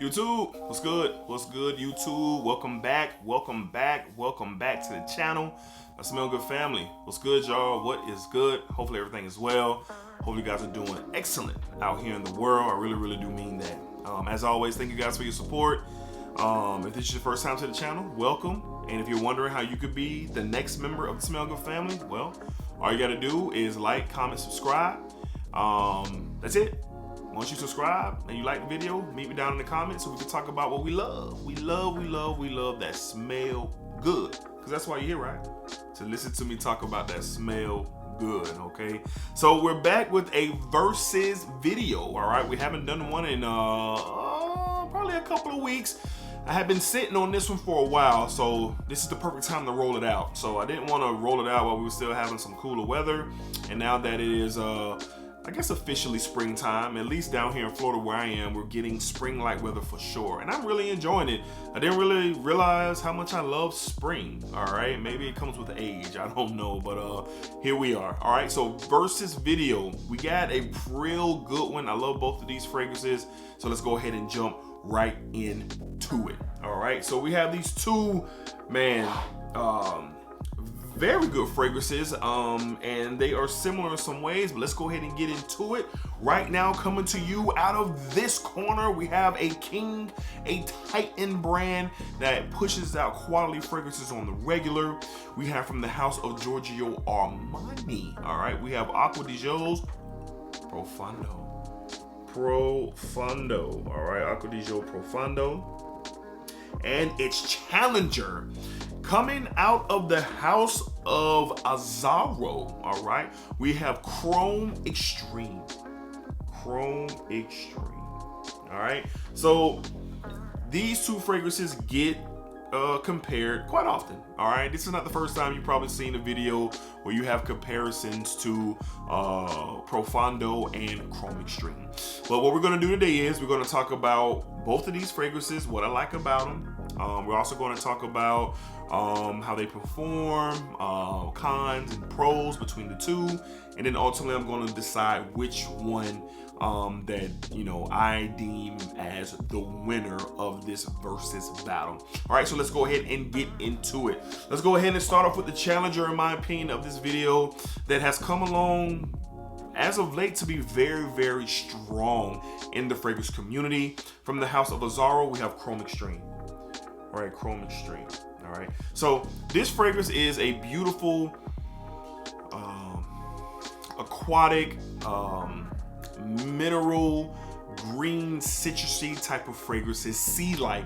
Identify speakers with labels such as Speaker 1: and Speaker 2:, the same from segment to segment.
Speaker 1: YouTube, what's good? What's good, YouTube? Welcome back to the channel. I Smell Good family. What's good, y'all? What is good? Hopefully everything is well. Hopefully you guys are doing excellent out here in the world. I really do mean that. As always, thank you guys for your support. If this is your first time to the channel, welcome. And if you're wondering how you could be the next member of the Smell Good family, well, all you gotta do is like, comment, subscribe. That's it. Once you subscribe and you like the video, meet me down in the comments so we can talk about what we love. We love that smell good. Because that's why you're here, right? To listen to me talk about that smell good, okay? So we're back with a versus video, all right? We haven't done one in probably a couple of weeks. I have been sitting on this one for a while, so this is the perfect time to roll it out. So I didn't want to roll it out while we were still having some cooler weather. And now that it is I guess officially springtime, at least down here in Florida where I am, we're getting spring-like weather for sure. And I'm really enjoying it. I didn't really realize how much I love spring, all right? Maybe it comes with age, I don't know, but here we are. All right, so versus video, we got a real good one. I love both of these fragrances, so let's go ahead and jump right into it. All right, so we have these two, very good fragrances, and they are similar in some ways, but let's go ahead and get into it. Right now, coming to you out of this corner, we have a Titan brand that pushes out quality fragrances on the regular. We have from the house of Giorgio Armani, all right? We have Acqua di Gio's Profondo, all right? Acqua di Gio Profondo, and its challenger, coming out of the house of Azzaro, all right? We have Chrome Extreme, all right? So these two fragrances get compared quite often, all right? This is not the first time you've probably seen a video where you have comparisons to Profondo and Chrome Extreme. But what we're gonna do today is we're gonna talk about both of these fragrances, what I like about them. We're also gonna talk about how they perform, cons and pros between the two, and then ultimately I'm going to decide which one that I deem as the winner of this versus battle. All right, so let's go ahead and get into it. Let's go ahead and start off with the challenger, in my opinion, of this video that has come along as of late to be very strong in the fragrance community. From the house of Azzaro, we have Chrome Extreme. All right, Chrome Extreme. All right, so this fragrance is a beautiful aquatic mineral green citrusy type of fragrances, sea-like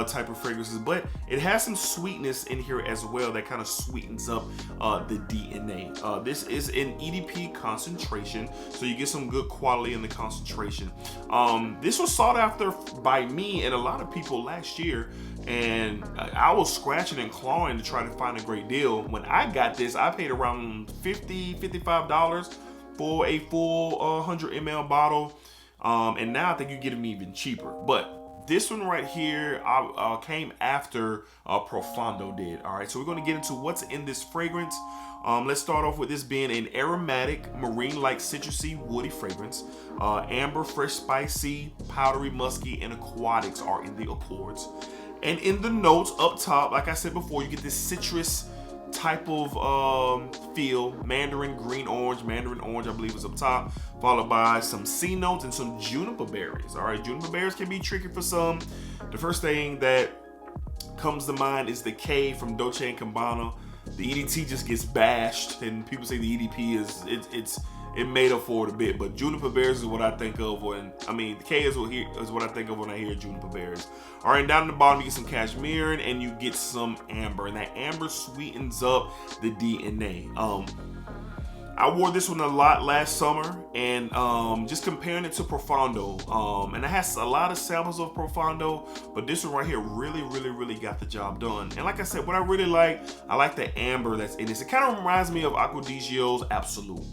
Speaker 1: type of fragrances, but it has some sweetness in here as well that kind of sweetens up the DNA. This is an EDP concentration, so you get some good quality in the concentration. This was sought after by me and a lot of people last year, and I was scratching and clawing to try to find a great deal. When I got this, I paid around $55 for a full 100 ml bottle. And now I think you get them even cheaper. But this one right here came after Profondo did. All right, so we're going to get into what's in this fragrance. Let's start off with this being an aromatic, marine-like, citrusy, woody fragrance. Amber, fresh, spicy, powdery, musky, and aquatics are in the accords. And in the notes up top, like I said before, you get this citrus type of feel. Mandarin orange, I believe, is up top, followed by some C notes and some juniper berries. All right, juniper berries can be tricky for some. The first thing that comes to mind is the K from Dolce & Gabbana. The EDT just gets bashed, and people say the EDP is it made up for it a bit, but juniper berries is what I think of when, the K is what I think of when I hear juniper berries. All right, and down at the bottom you get some cashmere and you get some amber, and that amber sweetens up the DNA. I wore this one a lot last summer, and just comparing it to Profondo, and it has a lot of samples of Profondo, but this one right here really got the job done. And like I said, what I really like, I like the amber that's in this. It kind of reminds me of Acqua di Gio's Absolute.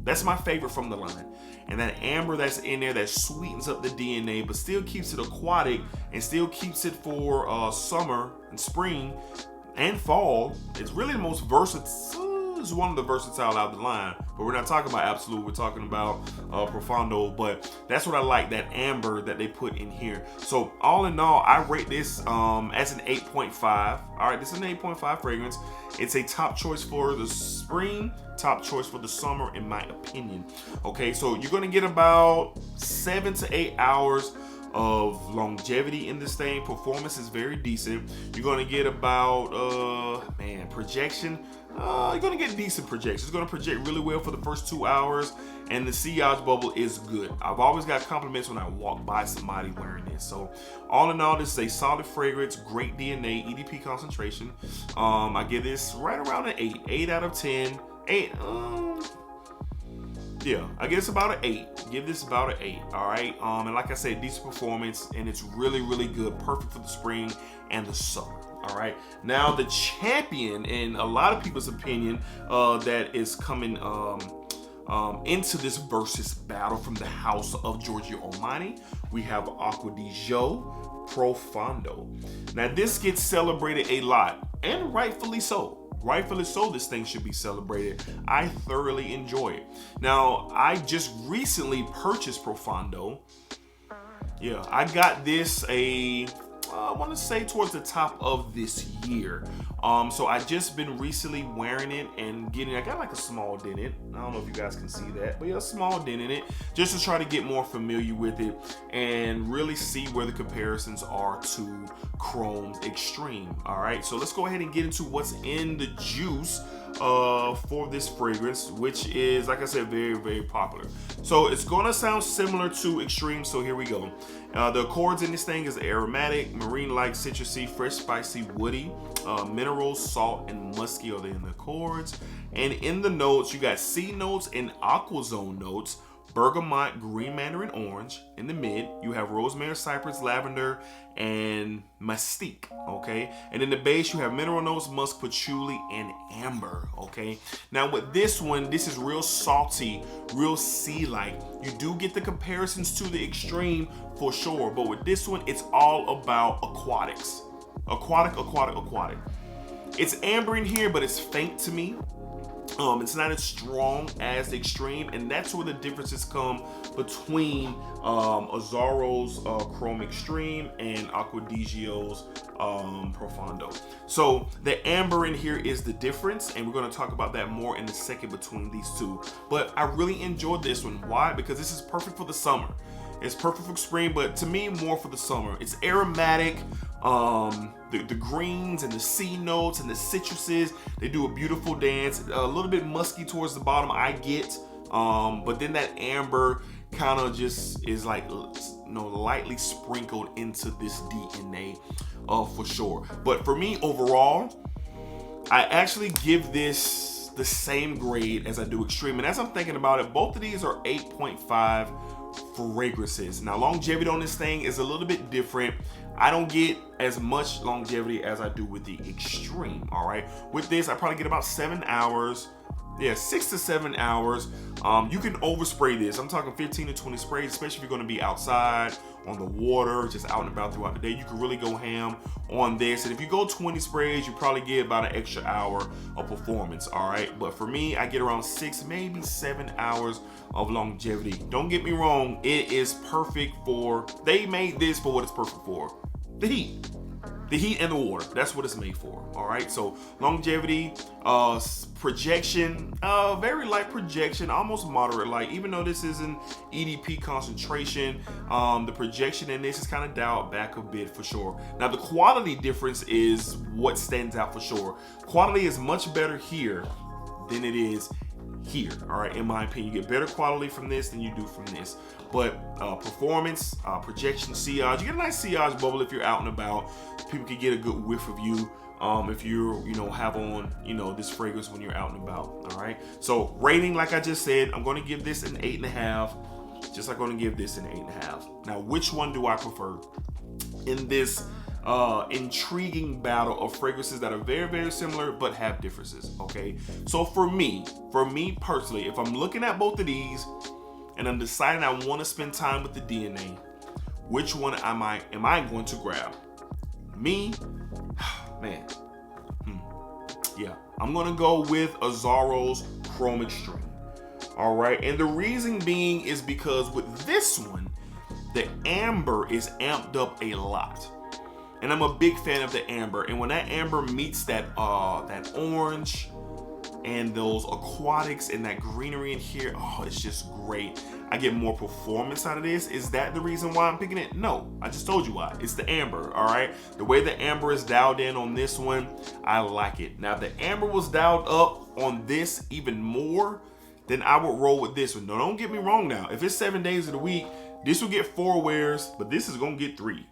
Speaker 1: That's my favorite from the line. And that amber that's in there that sweetens up the DNA, but still keeps it aquatic and still keeps it for summer and spring and fall. It's really the most versatile. is one of the versatile out of the line, but we're not talking about Absolute. We're talking about Profondo, but that's what I like, that amber that they put in here. So all in all, I rate this as an 8.5. All right, this is an 8.5 fragrance. It's a top choice for the spring, top choice for the summer, in my opinion. Okay, so you're gonna get about 7 to 8 hours of longevity in this thing. Performance is very decent. You're gonna get about projection. You're gonna get decent projection. It's gonna project really well for the first 2 hours, and the sillage bubble is good. I've always got compliments when I walk by somebody wearing this. So all in all, this is a solid fragrance, great DNA, EDP concentration. I give this right around an 8 out of 10. 8. Yeah, I guess about an 8. Give this about an 8. All right. And like I said, decent performance, and it's really, really good. Perfect for the spring and the summer. All right. Now the champion, in a lot of people's opinion, that is coming into this versus battle from the house of Giorgio Armani, we have Acqua di Gio Profondo. Now this gets celebrated a lot, and rightfully so. Rightfully so, this thing should be celebrated. I thoroughly enjoy it. Now, I just recently purchased Profondo. Yeah, I got this I want to say towards the top of this year. So I just been recently wearing it and I got like a small dent in it. I don't know if you guys can see that, but yeah, a small dent in it, just to try to get more familiar with it and really see where the comparisons are to Chrome's Extreme. All right, so let's go ahead and get into what's in the juice for this fragrance, which is, like I said, very, very popular. So it's gonna sound similar to Extreme, so here we go. The accords in this thing is aromatic, marine-like, citrusy, fresh, spicy, woody, minerals, salt, and musky are in the accords. And in the notes, you got C notes and aqua zone notes, bergamot, green mandarin orange. In the mid, you have rosemary, cypress, lavender, and mastic, okay? And in the base, you have mineral notes, musk, patchouli, and amber, okay? Now with this one, this is real salty, real sea-like. You do get the comparisons to the Extreme for sure, but with this one, it's all about aquatics. Aquatic. It's amber in here, but it's faint to me. It's not as strong as the Extreme, and that's where the differences come between Azzaro's Chrome Extreme and Acqua di Gio's Profondo. So the amber in here is the difference, and we're going to talk about that more in a second between these two. But I really enjoyed this one. Why? Because this is perfect for the summer. It's perfect for spring, but to me, more for the summer. It's aromatic. The greens and the C notes and the citruses, they do a beautiful dance. A little bit musky towards the bottom, I get. But then that amber kind of just is like, lightly sprinkled into this DNA for sure. But for me, overall, I actually give this the same grade as I do Extreme. And as I'm thinking about it, both of these are 8.5 fragrances. Now longevity on this thing is a little bit different. I don't get as much longevity as I do with the Extreme. All right, with this I probably get about 7 hours. Yeah, 6 to 7 hours. You can overspray this. I'm talking 15 to 20 sprays, especially if you're going to be outside on the water, just out and about throughout the day. You can really go ham on this. And if you go 20 sprays, you probably get about an extra hour of performance. All right, but for me, I get around 6, maybe 7 hours of longevity. Don't get me wrong, it is perfect for, they made this for what it's perfect for: the heat. The heat and the water, that's what it's made for. All right, so longevity, projection, very light projection, almost moderate light. Even though this is an EDP concentration, the projection in this is kind of dialed back a bit for sure. Now the quality difference is what stands out for sure. Quality is much better here than it is here. All right, in my opinion, you get better quality from this than you do from this. But performance, projection, sillage, you get a nice sillage bubble if you're out and about. People can get a good whiff of you if you have on this fragrance when you're out and about. All right, so rating, like I just said, I'm going to give this an 8.5, just like I'm going to give this an 8.5. Now, which one do I prefer in this intriguing battle of fragrances that are very, very similar but have differences? Okay, so for me personally, if I'm looking at both of these and I'm deciding I want to spend time with the DNA, which one am I going to grab? Me, man, Yeah, I'm gonna go with Azzaro's Chrome Extreme. All right, and the reason being is because with this one, the amber is amped up a lot. And I'm a big fan of the amber. And when that amber meets that orange and those aquatics and that greenery in here, oh, it's just great. I get more performance out of this. Is that the reason why I'm picking it? No, I just told you why. It's the amber, all right? The way the amber is dialed in on this one, I like it. Now, if the amber was dialed up on this even more, then I would roll with this one. No, don't get me wrong now. If it's 7 days of the week, this will get 4 wears, but this is gonna get 3.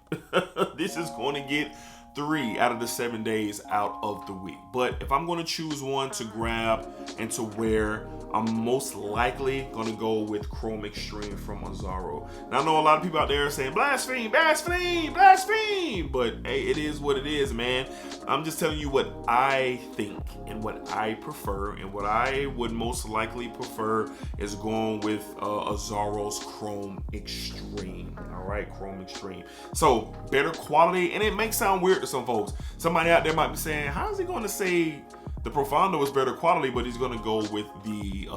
Speaker 1: This is gonna get 3 out of the 7 days out of the week. But if I'm gonna choose one to grab and to wear, I'm most likely gonna go with Chrome Extreme from Azzaro. Now I know a lot of people out there are saying blaspheme, blaspheme, blaspheme, but hey, it is what it is, man. I'm just telling you what I think and what I prefer, and what I would most likely prefer is going with Azzaro's Chrome Extreme. All right, Chrome Extreme. So better quality, and it may sound weird to some folks. Somebody out there might be saying, how is he going to say the Profondo is better quality, but he's going to go with the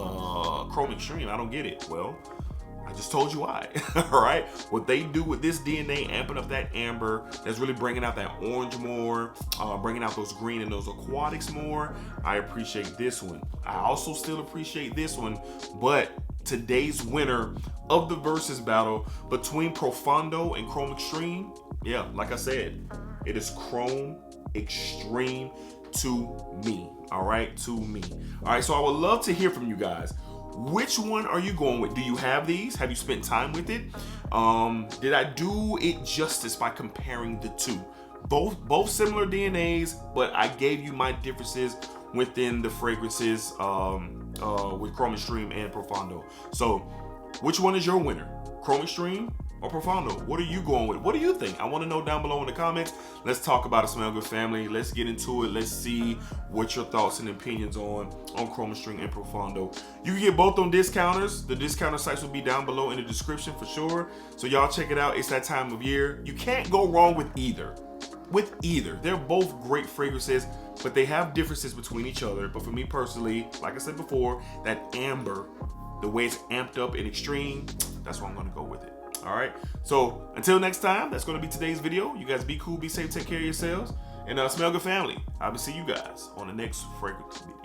Speaker 1: Chrome Extreme? I don't get it. Well, I just told you why. All right, what they do with this DNA, amping up that amber, that's really bringing out that orange more, bringing out those green and those aquatics more. I appreciate this one. I also still appreciate this one, but today's winner of the versus battle between Profondo and Chrome Extreme, yeah, like I said, it is Chrome Extreme to me. All right, to me. All right, so I would love to hear from you guys. Which one are you going with? Do you have these? Have you spent time with it? Did I do it justice by comparing the two? Both similar DNAs, but I gave you my differences within the fragrances with Chrome Extreme and Profondo. So which one is your winner? Chrome Extreme or Profondo? What are you going with? What do you think? I want to know down below in the comments. Let's talk about it, Smell Good family. Let's get into it. Let's see what your thoughts and opinions on Chrome Extreme and Profondo. You can get both on discounters. The discounter sites will be down below in the description for sure. So y'all check it out. It's that time of year. You can't go wrong with either. They're both great fragrances, but they have differences between each other. But for me personally, like I said before, that amber, the way it's amped up in extreme, that's why I'm going to go with it. All right, so until next time, that's going to be today's video. You guys be cool, be safe, take care of yourselves, and Smell Good family. I will see you guys on the next fragrance video.